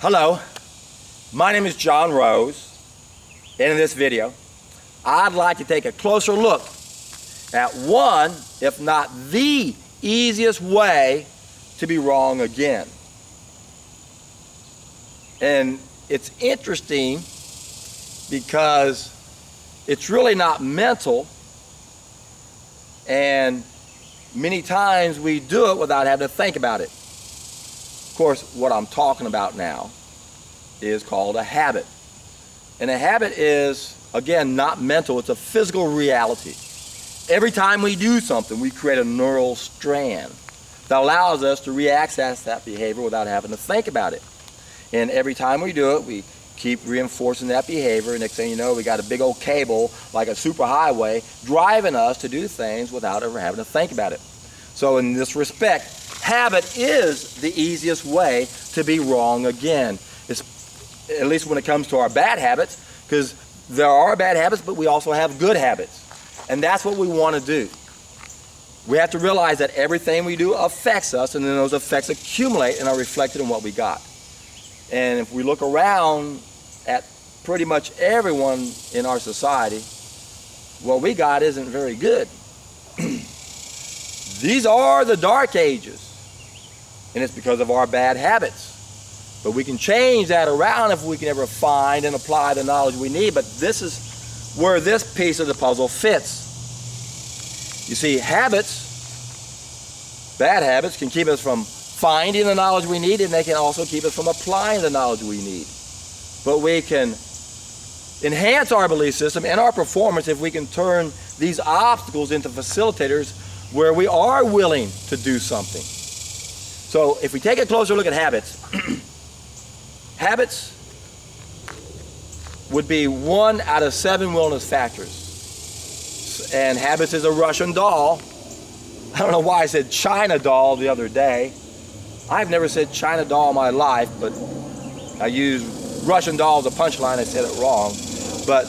Hello, my name is John Rose, and in this video I'd like to take a closer look at one, if not the easiest way to be wrong again. And it's interesting because it's really not mental, and many times we do it without having to think about it. Of course, what I'm talking about now is called a habit. And a habit is, again, not mental, it's a physical reality. Every time we do something, we create a neural strand that allows us to reaccess that behavior without having to think about it. And every time we do it, we keep reinforcing that behavior, and next thing you know, we got a big old cable, like a superhighway, driving us to do things without ever having to think about it. So in this respect, habit is the easiest way to be wrong again. It's, at least when it comes to our bad habits, because there are bad habits, but we also have good habits. And that's what we want to do. We have to realize that everything we do affects us, and then those effects accumulate and are reflected in what we got. And if we look around at pretty much everyone in our society, what we got isn't very good. These are the dark ages, and it's because of our bad habits. But we can change that around if we can ever find and apply the knowledge we need. But this is where this piece of the puzzle fits. You see, habits, bad habits, can keep us from finding the knowledge we need, and they can also keep us from applying the knowledge we need. But we can enhance our belief system and our performance if we can turn these obstacles into facilitators where we are willing to do something. So if we take a closer look at habits, habits would be 1 out of 7 wellness factors. And habits is a Russian doll. I don't know why I said China doll the other day. I've never said China doll in my life, but I used Russian doll as a punchline. I said it wrong. But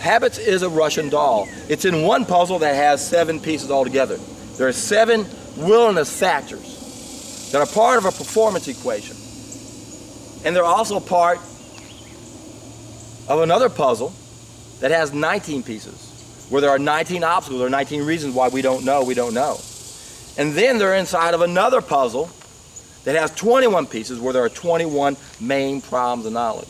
habits is a Russian doll. It's in one puzzle that has 7 pieces altogether. There are 7 willingness factors that are part of a performance equation. And they're also part of another puzzle that has 19 pieces, where there are 19 obstacles, there are 19 reasons why we don't know. And then they're inside of another puzzle that has 21 pieces, where there are 21 main problems of knowledge.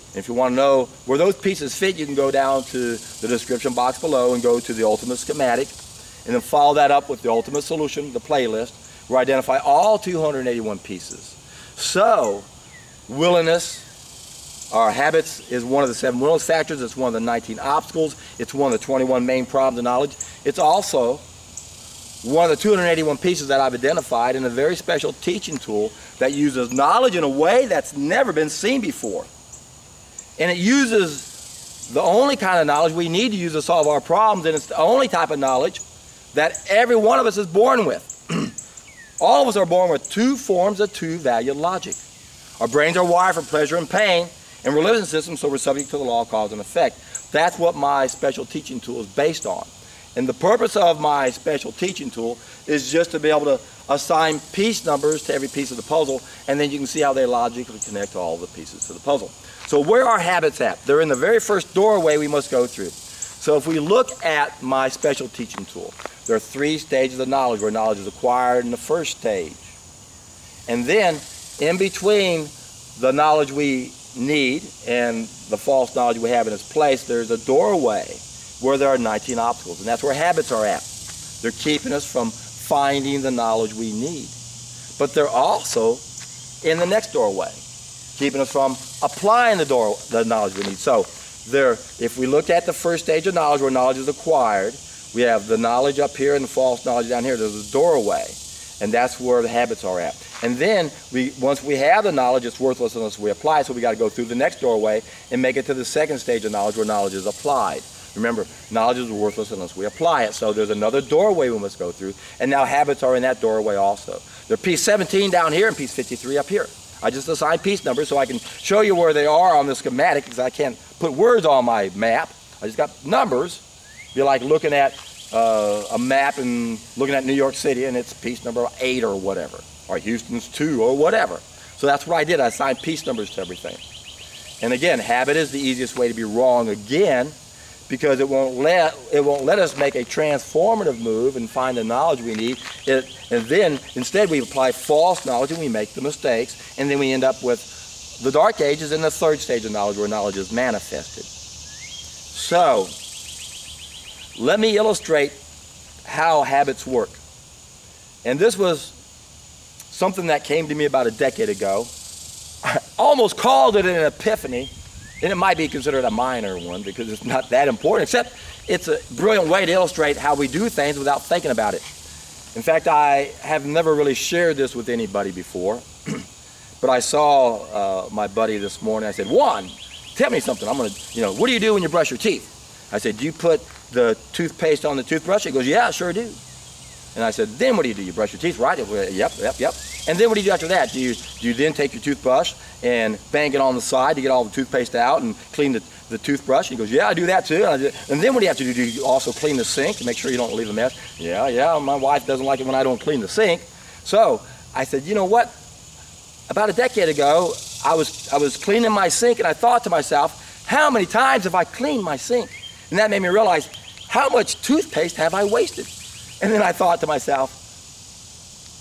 And if you want to know where those pieces fit, you can go down to the description box below and go to the ultimate schematic, and then follow that up with the ultimate solution, the playlist, where I identify all 281 pieces. So, willingness, our habits, is one of the 7 willingness factors. It's one of the 19 obstacles. It's one of the 21 main problems of knowledge. It's also one of the 281 pieces that I've identified in a very special teaching tool that uses knowledge in a way that's never been seen before. And it uses the only kind of knowledge we need to use to solve our problems, and it's the only type of knowledge that every one of us is born with. All of us are born with 2 forms of 2-valued logic. Our brains are wired for pleasure and pain, and we're living systems, so we're subject to the law of cause and effect. That's what my special teaching tool is based on. And the purpose of my special teaching tool is just to be able to assign piece numbers to every piece of the puzzle, and then you can see how they logically connect to all the pieces to the puzzle. So where are habits at? They're in the very first doorway we must go through. So if we look at my special teaching tool, there are 3 stages of knowledge, where knowledge is acquired in the first stage. And then in between the knowledge we need and the false knowledge we have in its place, there's a doorway where there are 19 obstacles, and that's where habits are at. They're keeping us from finding the knowledge we need. But they're also in the next doorway, keeping us from applying the knowledge we need. So if we look at the first stage of knowledge, where knowledge is acquired, we have the knowledge up here and the false knowledge down here. There's a doorway, and that's where the habits are at. And then once we have the knowledge, it's worthless unless we apply it, so we got to go through the next doorway and make it to the second stage of knowledge, where knowledge is applied. Remember, knowledge is worthless unless we apply it. So there's another doorway we must go through, and now habits are in that doorway also. They're piece 17 down here and piece 53 up here. I just assigned piece numbers so I can show you where they are on the schematic, because I can't put words on my map. I just got numbers. It'd be like looking at a map and looking at New York City, and it's piece number 8 or whatever, or Houston's 2 or whatever. So that's what I did. I assigned piece numbers to everything. And again, habit is the easiest way to be wrong again, because it won't let us make a transformative move and find the knowledge we need. And then instead we apply false knowledge and we make the mistakes, and then we end up with the dark ages in the third stage of knowledge, where knowledge is manifested. So let me illustrate how habits work. And this was something that came to me about a decade ago. I almost called it an epiphany, and it might be considered a minor one because it's not that important, except it's a brilliant way to illustrate how we do things without thinking about it. In fact, I have never really shared this with anybody before, but I saw my buddy this morning. I said, Juan, tell me something. I'm going to, what do you do when you brush your teeth? I said, do you put the toothpaste on the toothbrush? He goes, yeah, I sure do. And I said, then what do? You brush your teeth, right? Yep. And then what do you do after that? Do you then take your toothbrush and bang it on the side to get all the toothpaste out and clean the toothbrush? He goes, yeah, I do that too. And then what do you have to do? Do you also clean the sink to make sure you don't leave a mess? Yeah, my wife doesn't like it when I don't clean the sink. So I said, you know what? About a decade ago, I was cleaning my sink, and I thought to myself, how many times have I cleaned my sink? And that made me realize, how much toothpaste have I wasted? And then I thought to myself,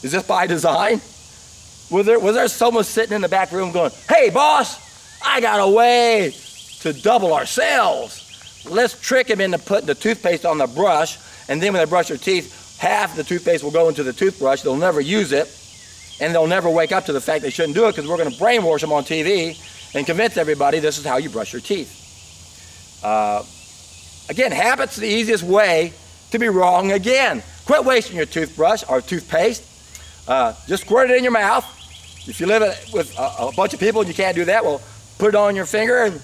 is this by design? Was there someone sitting in the back room going, hey boss, I got a way to double our sales. Let's trick him into putting the toothpaste on the brush, and then when they brush their teeth, half the toothpaste will go into the toothbrush. They'll never use it, and they'll never wake up to the fact they shouldn't do it, because we're going to brainwash them on TV and convince everybody this is how you brush your teeth. Again, habit's the easiest way to be wrong again. Quit wasting your toothbrush or toothpaste. Just squirt it in your mouth. If you live with a bunch of people and you can't do that, well, put it on your finger and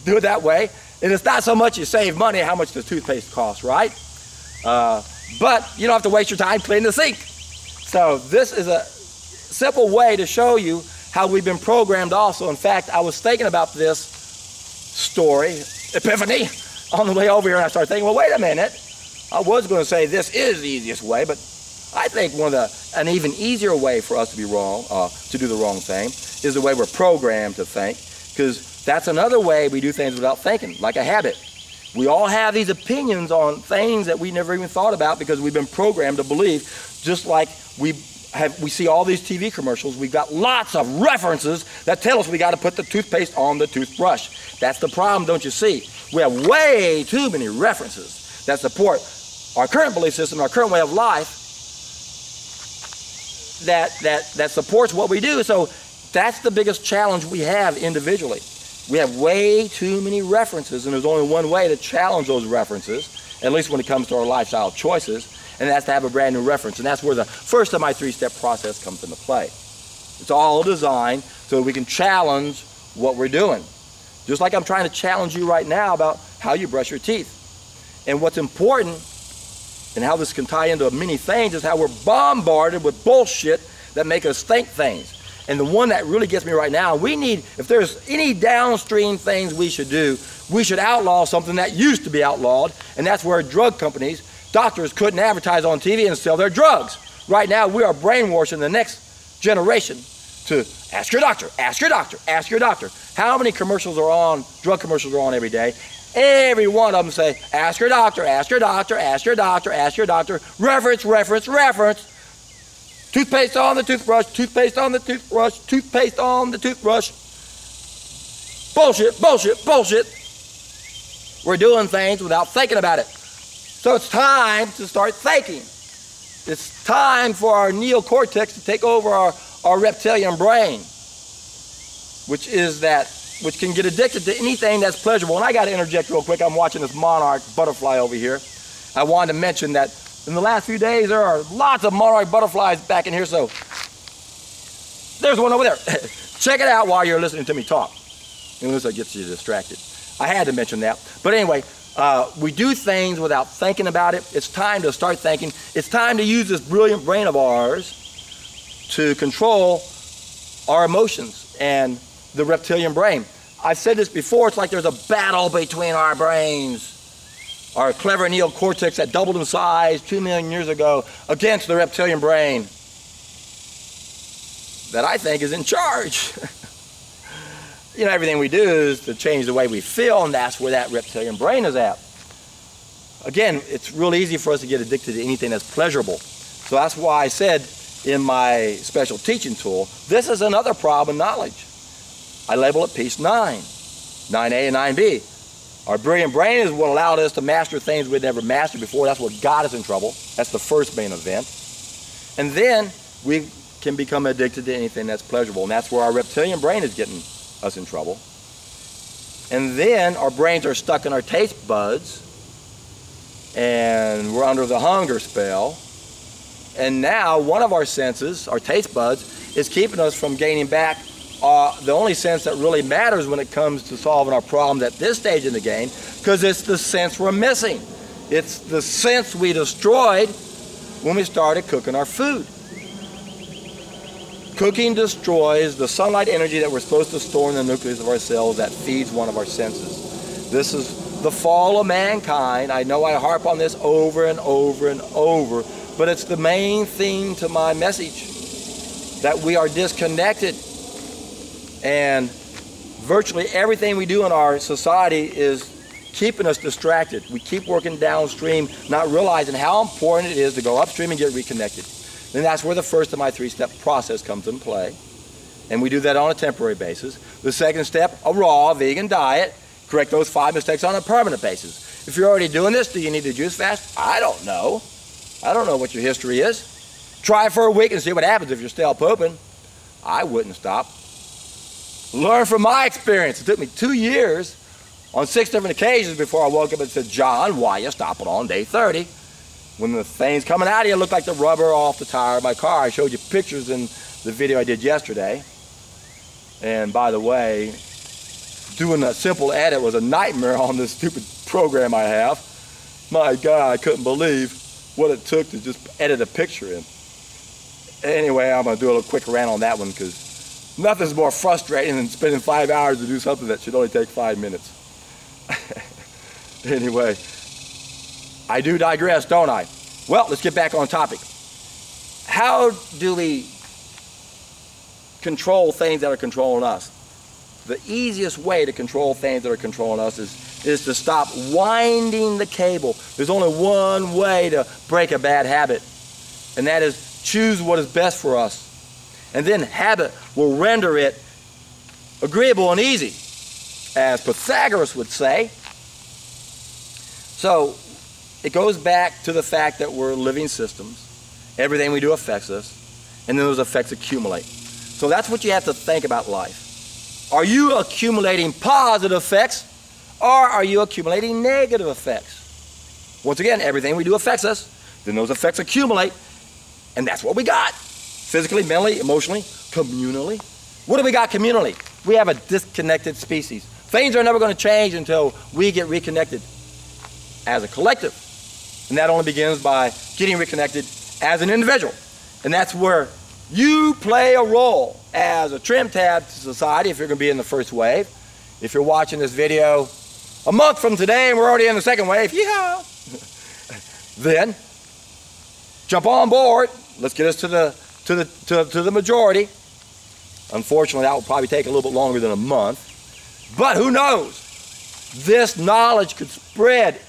do it that way. And it's not so much you save money, how much the toothpaste costs, right? But you don't have to waste your time cleaning the sink. So this is a simple way to show you how we've been programmed also. In fact, I was thinking about this story, epiphany, on the way over here, and I started thinking, well, wait a minute. I was going to say this is the easiest way, but I think an even easier way for us to be wrong, to do the wrong thing, is the way we're programmed to think, because that's another way we do things without thinking, like a habit. We all have these opinions on things that we never even thought about because we've been programmed to believe, just like we see all these TV commercials. We've got lots of references that tell us we got to put the toothpaste on the toothbrush. That's the problem, don't you see? We have way too many references that support our current belief system, our current way of life, that supports what we do. So that's the biggest challenge we have individually. We have way too many references, and there's only one way to challenge those references, at least when it comes to our lifestyle choices, and that's to have a brand new reference. And that's where the first of my three-step process comes into play. It's all designed so that we can challenge what we're doing. Just like I'm trying to challenge you right now about how you brush your teeth. And what's important, and how this can tie into many things, is how we're bombarded with bullshit that make us think things. And the one that really gets me right now, we need, if there's any downstream things we should do, we should outlaw something that used to be outlawed, and that's where drug companies, doctors couldn't advertise on TV and sell their drugs. Right now, we are brainwashing the next generation to ask your doctor, ask your doctor, ask your doctor. How many commercials are on, drug commercials are on every day? Every one of them say, ask your doctor, ask your doctor, ask your doctor, ask your doctor, reference, reference, reference. Toothpaste on the toothbrush, toothpaste on the toothbrush, toothpaste on the toothbrush. Bullshit, bullshit, bullshit. We're doing things without thinking about it. So it's time to start thinking. It's time for our neocortex to take over our reptilian brain, which can get addicted to anything that's pleasurable. And I got to interject real quick. I'm watching this monarch butterfly over here. I wanted to mention that in the last few days, there are lots of monarch butterflies back in here, so there's one over there. Check it out while you're listening to me talk, unless it gets you distracted. I had to mention that. But anyway, we do things without thinking about it. It's time to start thinking. It's time to use this brilliant brain of ours to control our emotions and the reptilian brain. I've said this before, it's like there's a battle between our brains. Our clever neocortex that doubled in size 2 million years ago against the reptilian brain. that I think is in charge. You know, everything we do is to change the way we feel, and that's where that reptilian brain is at. Again, it's real easy for us to get addicted to anything that's pleasurable. So that's why I said in my special teaching tool, this is another problem in knowledge. I label it piece 9, 9A and 9B. Our brilliant brain is what allowed us to master things we'd never mastered before. That's what got us in trouble. That's the first main event. And then we can become addicted to anything that's pleasurable, and that's where our reptilian brain is getting us in trouble. And then our brains are stuck in our taste buds, and we're under the hunger spell. And now one of our senses, our taste buds, is keeping us from gaining back the only sense that really matters when it comes to solving our problems at this stage in the game, because it's the sense we're missing. It's the sense we destroyed when we started cooking our food. Cooking destroys the sunlight energy that we're supposed to store in the nucleus of our cells that feeds one of our senses. This is the fall of mankind. I know I harp on this over and over and over, but it's the main theme to my message, that we are disconnected. And virtually everything we do in our society is keeping us distracted. We keep working downstream, not realizing how important it is to go upstream and get reconnected. And that's where the first of my 3-step process comes into play. And we do that on a temporary basis. The second step, a raw vegan diet. Correct those 5 mistakes on a permanent basis. If you're already doing this, do you need to juice fast? I don't know. I don't know what your history is. Try it for a week and see what happens if you're still pooping. I wouldn't stop. Learn from my experience. It took me 2 years on 6 different occasions before I woke up and said, John, why you stopping on day 30? When the things coming out of you look like the rubber off the tire of my car. I showed you pictures in the video I did yesterday. And by the way, doing a simple edit was a nightmare on this stupid program I have. My God, I couldn't believe what it took to just edit a picture in. Anyway, I'm going to do a little quick rant on that one, because nothing's more frustrating than spending 5 hours to do something that should only take 5 minutes. Anyway, I do digress, don't I? Well, let's get back on topic. How do we control things that are controlling us? The easiest way to control things that are controlling us is to stop winding the cable. There's only one way to break a bad habit, and that is choose what is best for us. And then habit will render it agreeable and easy, as Pythagoras would say. So it goes back to the fact that we're living systems. Everything we do affects us, and then those effects accumulate. So that's what you have to think about life. Are you accumulating positive effects, or are you accumulating negative effects? Once again, everything we do affects us, then those effects accumulate, and that's what we got. Physically, mentally, emotionally, communally. What do we got communally? We have a disconnected species. Things are never going to change until we get reconnected as a collective. And that only begins by getting reconnected as an individual. And that's where you play a role as a trim tab to society if you're going to be in the first wave. If you're watching this video a month from today and we're already in the second wave, yeah, then jump on board. Let's get us to the majority. Unfortunately, that will probably take a little bit longer than a month. But who knows? This knowledge could spread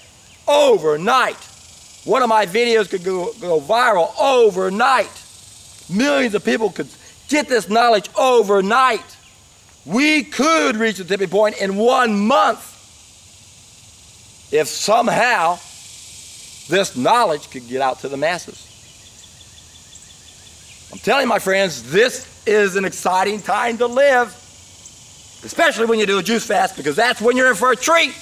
overnight. One of my videos could go viral overnight. Millions of people could get this knowledge overnight. We could reach the tipping point in 1 month if somehow this knowledge could get out to the masses. I'm telling you, my friends, this is an exciting time to live, especially when you do a juice fast, because that's when you're in for a treat.